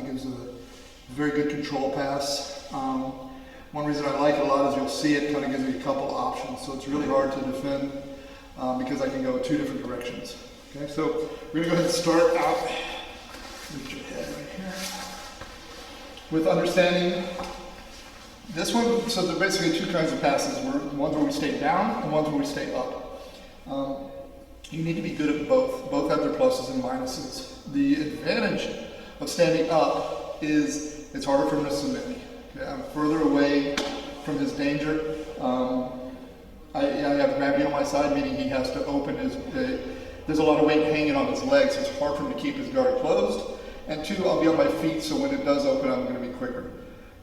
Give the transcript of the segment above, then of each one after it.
think it's a very good control pass. One reason I like it a lot is you'll see it kind of gives me a couple options, so it's really hard to defend because I can go two different directions. Okay, so we're gonna go ahead and start out. Lift your head right here. With understanding this one, so there are basically two kinds of passes. Ones where we stay down and ones where we stay up. You need to be good at both. Both have their pluses and minuses. The advantage of standing up is it's harder for him to submit me. Okay, I'm further away from his danger. I have gravity on my side, meaning he has to open his, there's a lot of weight hanging on his legs, so it's hard for him to keep his guard closed. And two, I'll be on my feet, so when it does open, I'm going to be quicker.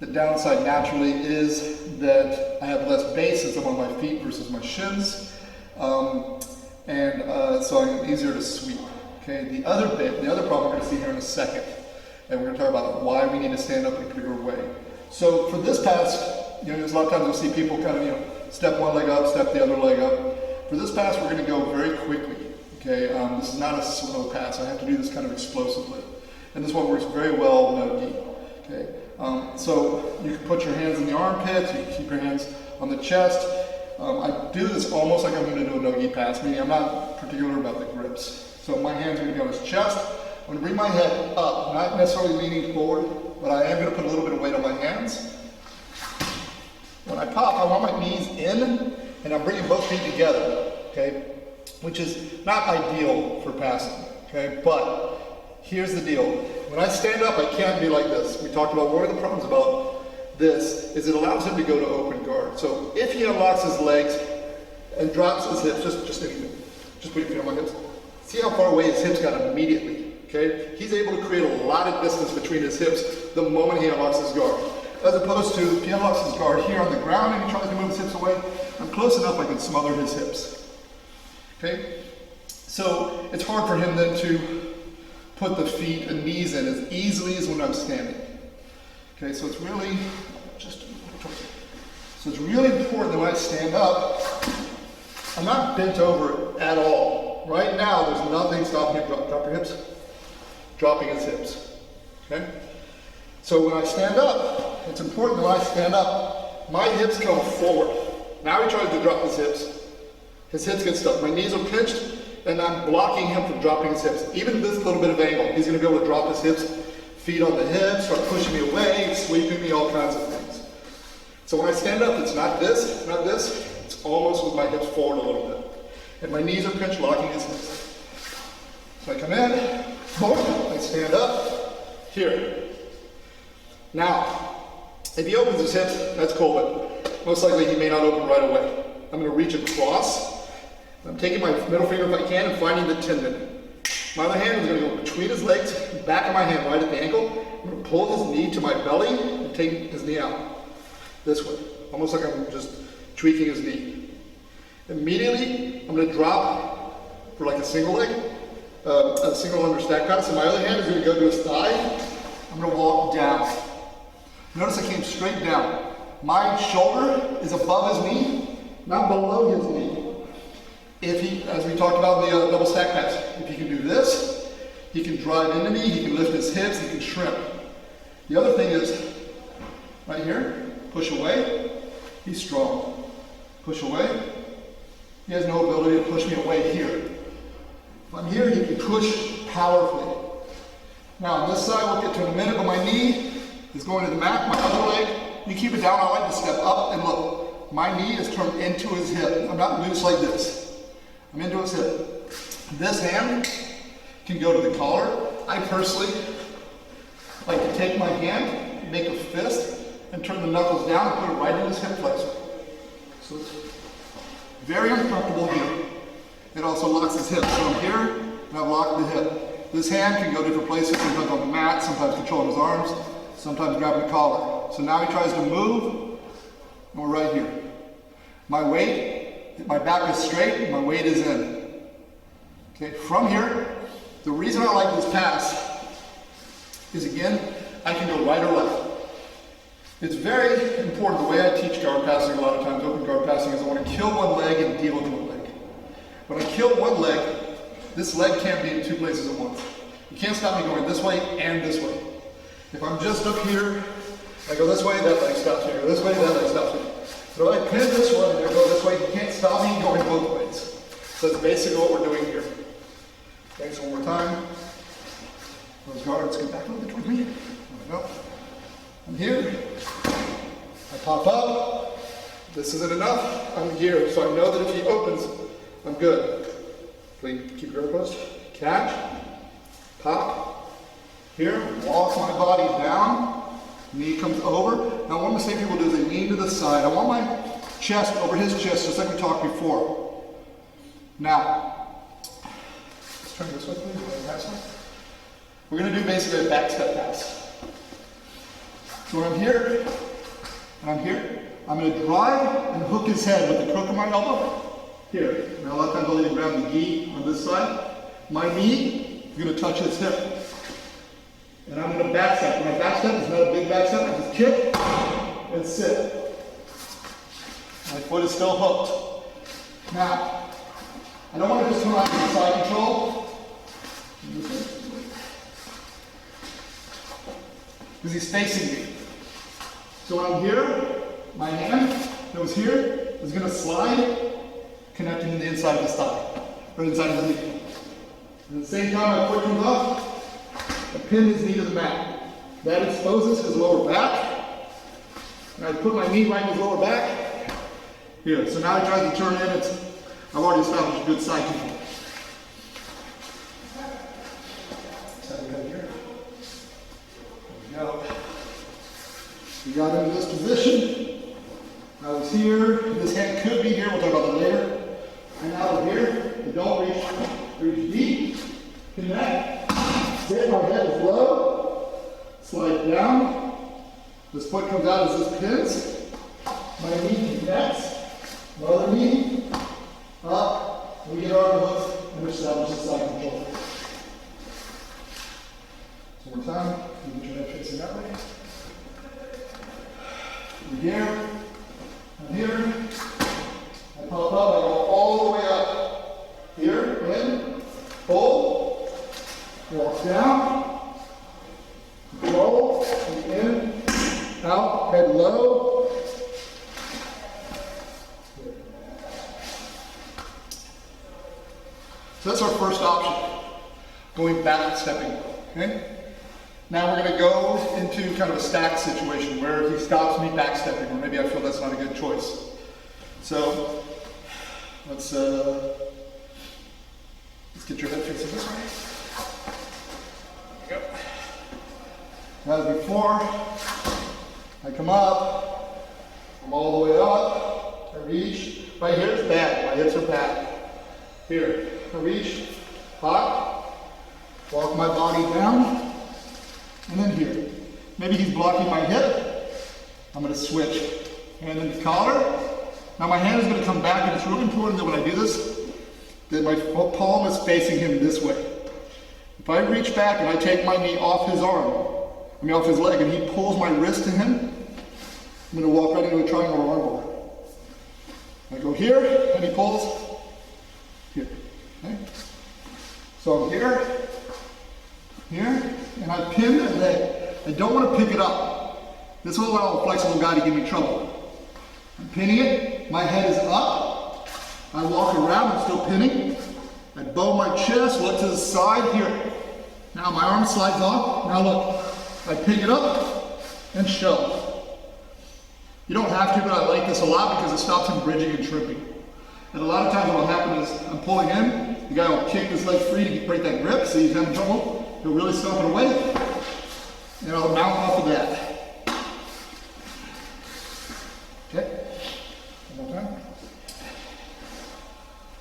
The downside naturally is that I have less base since I'm on my feet versus my shins, so I'm easier to sweep. Okay, the other problem we're going to see here in a second, and we're going to talk about why we need to stand up in a particular way. So for this pass, there's a lot of times you'll see people kind of, step one leg up, step the other leg up. For this pass, we're going to go very quickly. Okay, this is not a slow pass. I have to do this kind of explosively, and this one works very well no gi. Okay, so you can put your hands in the armpits. You can keep your hands on the chest. I do this almost like I'm going to do a no-gi pass, meaning I'm not particular about the grips. So my hands are going to be on his chest. I'm going to bring my head up, not necessarily leaning forward, but I am going to put a little bit of weight on my hands. When I pop, I want my knees in, and I'm bringing both feet together, okay? Which is not ideal for passing, okay? But here's the deal. When I stand up, I can't be like this. We talked about one of the problems about this is it allows him to go to open guard. So if he unlocks his legs and drops his hips, just put your feet on my hips. See how far away his hips got immediately, okay? He's able to create a lot of distance between his hips the moment he unlocks his guard. As opposed to if he unlocks his guard here on the ground and he tries to move his hips away, I'm close enough I can smother his hips, okay? So it's hard for him then to put the feet and knees in as easily as when I'm standing. Okay, so it's really important that when I stand up, I'm not bent over at all. Right now, there's nothing stopping him. Drop your hips. Dropping his hips. Okay? So when I stand up, it's important that when I stand up, my hips come forward. Now he tries to drop his hips. His hips get stuck. My knees are pinched, and I'm blocking him from dropping his hips. Even this little bit of angle, he's going to be able to drop his hips, feet on the hips, start pushing me away, sweeping me, all kinds of things. So when I stand up, it's not this, not this. It's almost with my hips forward a little bit. And my knees are pinched, locking his hips. So I come in, boom, I stand up, here. Now, if he opens his hips, that's cool, but most likely he may not open right away. I'm going to reach across. I'm taking my middle finger if I can and finding the tendon. My other hand is going to go between his legs, back of my hand, right at the ankle. I'm going to pull his knee to my belly and take his knee out. This way. Almost like I'm just tweaking his knee. Immediately, I'm going to drop for like a single leg, a single under stack pass. And my other hand is going to go to his thigh. I'm going to walk down. Notice I came straight down. My shoulder is above his knee, not below his knee. If he, as we talked about in the double stack pass, if he can do this, he can drive into me, he can lift his hips, he can shrimp. The other thing is, right here, push away, he's strong. Push away, he has no ability to push me away here. If I'm here, he can push powerfully. Now on this side, we'll get to in a minute, but my knee is going to the mat, my other leg, you keep it down, I like to step up and look. My knee is turned into his hip. I'm not loose like this. I'm into his hip. This hand can go to the collar. I personally like to take my hand, make a fist, and turn the knuckles down and put it right in his hip flexor. So it's very uncomfortable here. It also locks his hips. So I'm here, and I've locked the hip. This hand can go different places, sometimes on the mat, sometimes controlling his arms, sometimes grabbing the collar. So now he tries to move, and we're right here. My weight, my back is straight, my weight is in. Okay, from here, the reason I like this pass is, again, I can go right or left. It's very important, the way I teach guard passing a lot of times, open guard passing, is I want to kill one leg and deal with one leg. When I kill one leg, this leg can't be in two places at once. You can't stop me going this way and this way. If I'm just up here, I go this way, that leg stops here. Go this way, that leg stops here. But if I pin this one and I go this way, you can't stop me going both ways. So that's basically what we're doing here. Okay, so one more time. Those guards come back a little bit towards me. There we go. I'm here. I pop up. This isn't enough. I'm here. So I know that if he opens, I'm good. Please keep your elbows. Catch. Pop. Here. Walk my body down. Knee comes over. Now one mistake people do is they lean to the side. I want my chest over his chest, just like we talked before. Now, let's turn this way, please. We're going to do basically a back step pass. So when I'm here, and I'm here, I'm going to drive and hook his head with the crook of my elbow. Here. Now a lot of times I'll even grab the gi on this side. My knee is going to touch his hip. And I'm going to back step. When I back step, it's not a big back step. I just kick and sit. My foot is still hooked. Now, I don't want to just come out to the side control. Because he's facing me. So when I'm here, my hand that was here is going to slide, connecting to the inside of his thigh, or inside of his knee. And at the same time, my foot comes up, I pin his knee to the mat. That exposes his lower back. And I put my knee right in his lower back. Here. So now he tries to turn in. I've already established a good side control. Here. There we go. We got into this position. I was here. This hand could be here. We'll talk about that later. And now we're here. We don't reach deep. Connect. Sit. My head is low. Slide down. This foot comes out as this pins. My knee connects. My other knee. Up, we get our hooks and establish the side control. One more time, you get your head facing that way. We're here, I'm here, I pop up, I go all the way up. Here, in, pull, walk down, roll, in, out, head low. So that's our first option, going back stepping, okay? Now we're gonna go into kind of a stack situation where he stops me back stepping, or maybe I feel that's not a good choice. So let's get your head facing this way. There we go. As before, I come up, I'm all the way up, I reach. Right here is bad, my hips are back. Here. I reach, pop, walk my body down, and then here. Maybe he's blocking my hip. I'm going to switch. Hand into collar. Now my hand is going to come back, and it's really important that when I do this, that my palm is facing him this way. If I reach back and I take my knee off his arm, off his leg, and he pulls my wrist to him, I'm going to walk right into a triangle or armbar. I go here, and he pulls here. Okay. So I'm here, and I pin the leg. I don't want to pick it up. This will allow a flexible guy to give me trouble. I'm pinning it, my head is up. I walk around, I'm still pinning. I bow my chest, look to the side here. Now my arm slides off. Now look, I pick it up and shove. You don't have to, but I like this a lot because it stops him bridging and shrimping. And a lot of times what will happen is I'm pulling in, the guy will kick his leg free to break that grip, so he's having trouble. He'll really stomp it away, and I'll mount off of that. Okay, one more time.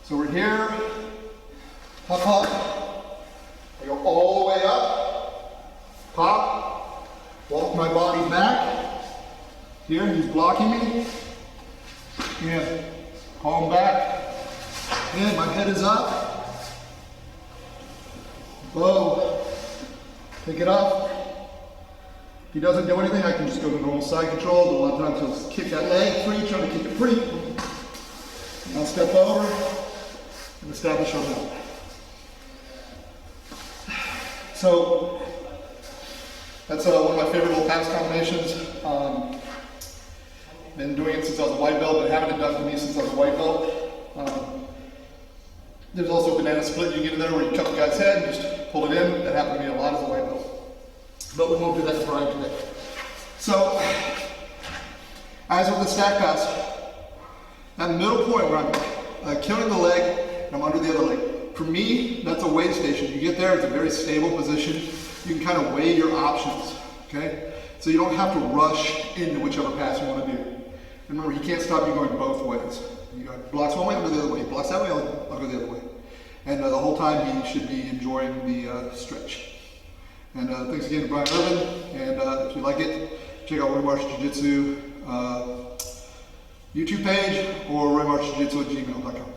So we're here, hop up, I go all the way up, pop, walk my body back. Here, he's blocking me, and palm back. And my head is up. Bow. Pick it up. If he doesn't do anything, I can just go to normal side control. But a lot of times he'll kick that leg free, trying to kick it free. And I'll step over and establish our mount. So That's one of my favorite little pass combinations. Been doing it since I was a white belt, but haven't it done for me since I was a white belt. There's also a banana split you get in there where you cut the guy's head and just pull it in. That happened to me a lot as a white belt. But we won't do that to Brian today. So, as with the stack pass, that middle point where I'm killing the leg and I'm under the other leg. For me, that's a weigh station. You get there, it's a very stable position. You can kind of weigh your options, okay? So you don't have to rush into whichever pass you want to do. And remember, he can't stop you going both ways. You blocks one way, I'll go the other way. He blocks that way, I'll go the other way. And the whole time he should be enjoying the stretch. And thanks again to Brian Irvin. And if you like it, check out Roy Marsh Jiu-Jitsu YouTube page or roymarshjiu-jitsu@gmail.com.